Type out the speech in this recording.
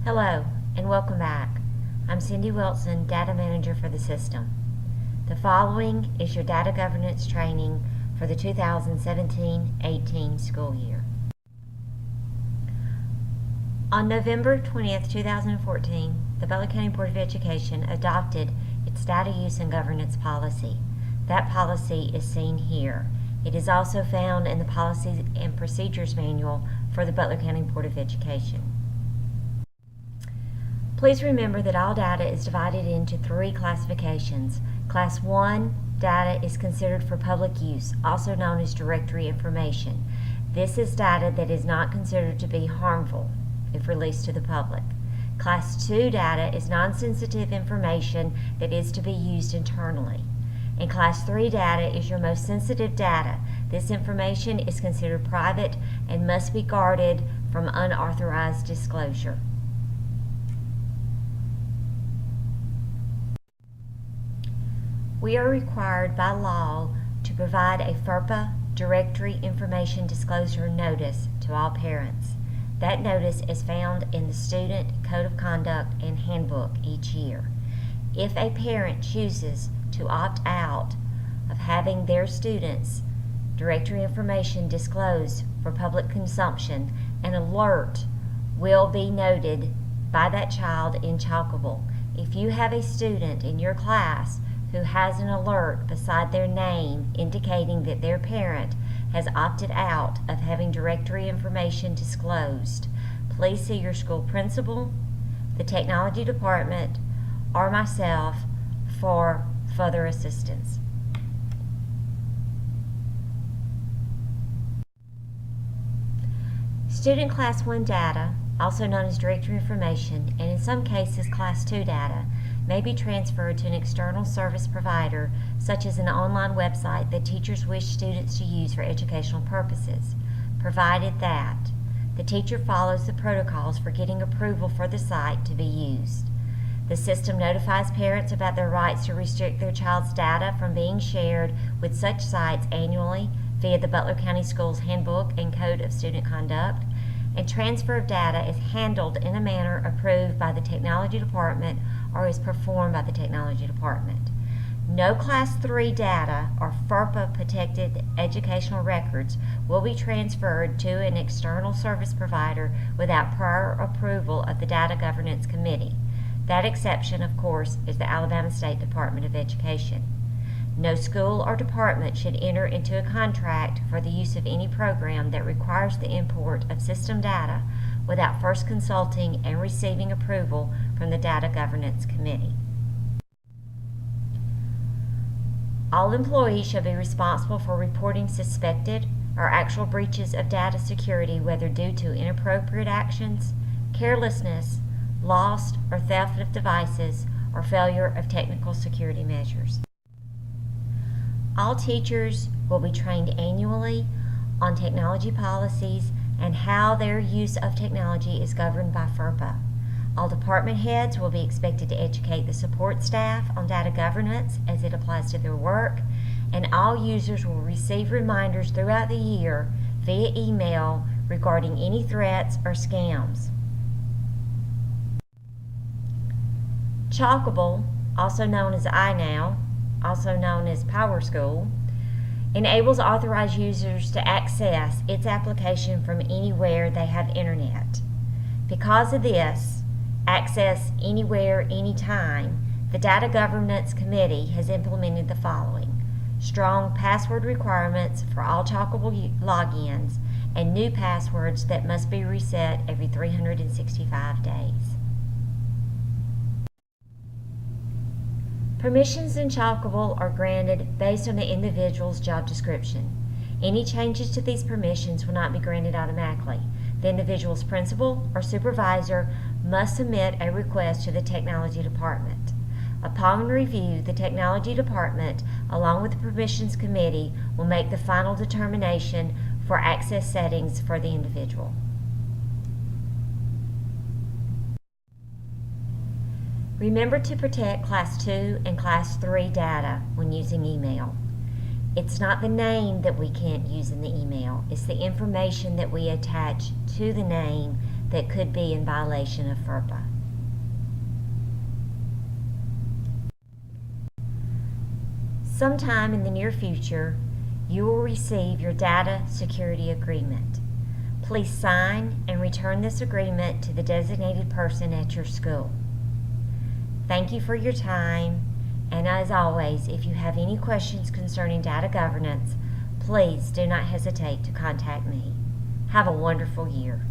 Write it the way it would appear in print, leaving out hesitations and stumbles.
Hello, and welcome back. I'm Cindy Wilson, Data Manager for the system. The following is your data governance training for the 2017-18 school year. On November 20th, 2014, the Butler County Board of Education adopted its data use and governance policy. That policy is seen here. It is also found in the Policies and Procedures Manual for the Butler County Board of Education. Please remember that all data is divided into three classifications. Class 1 data is considered for public use, also known as directory information. This is data that is not considered to be harmful if released to the public. Class 2 data is non-sensitive information that is to be used internally. And Class 3 data is your most sensitive data. This information is considered private and must be guarded from unauthorized disclosure. We are required by law to provide a FERPA Directory Information Disclosure Notice to all parents. That notice is found in the Student Code of Conduct and Handbook each year. If a parent chooses to opt out of having their students' directory information disclosed for public consumption, an alert will be noted by that child in Chalkable. If you have a student in your class who has an alert beside their name indicating that their parent has opted out of having directory information disclosed, please see your school principal, the technology department, or myself for further assistance. Student Class 1 data, also known as directory information, and in some cases Class 2 data, may be transferred to an external service provider, such as an online website that teachers wish students to use for educational purposes, provided that the teacher follows the protocols for getting approval for the site to be used. The system notifies parents about their rights to restrict their child's data from being shared with such sites annually via the Butler County Schools Handbook and Code of Student Conduct, and transfer of data is handled in a manner approved by the Technology Department or is performed by the Technology Department. No Class 3 data or FERPA protected educational records will be transferred to an external service provider without prior approval of the Data Governance Committee. That exception, of course, is the Alabama State Department of Education. No school or department should enter into a contract for the use of any program that requires the import of system data without first consulting and receiving approval from the Data Governance Committee. All employees shall be responsible for reporting suspected or actual breaches of data security, whether due to inappropriate actions, carelessness, loss or theft of devices, or failure of technical security measures. All teachers will be trained annually on technology policies and how their use of technology is governed by FERPA. All department heads will be expected to educate the support staff on data governance as it applies to their work, and all users will receive reminders throughout the year via email regarding any threats or scams. Chalkable, also known as iNow, also known as PowerSchool, enables authorized users to access its application from anywhere they have internet. Because of this, access anywhere, anytime, the Data Governance Committee has implemented the following: strong password requirements for all Chalkable logins and new passwords that must be reset every 365 days. Permissions in Chalkable are granted based on the individual's job description. Any changes to these permissions will not be granted automatically. The individual's principal or supervisor must submit a request to the Technology Department. Upon review, the Technology Department, along with the Permissions Committee, will make the final determination for access settings for the individual. Remember to protect Class 2 and Class 3 data when using email. It's not the name that we can't use in the email, it's the information that we attach to the name that could be in violation of FERPA. Sometime in the near future, you will receive your data security agreement. Please sign and return this agreement to the designated person at your school. Thank you for your time, and as always, if you have any questions concerning data governance, please do not hesitate to contact me. Have a wonderful year.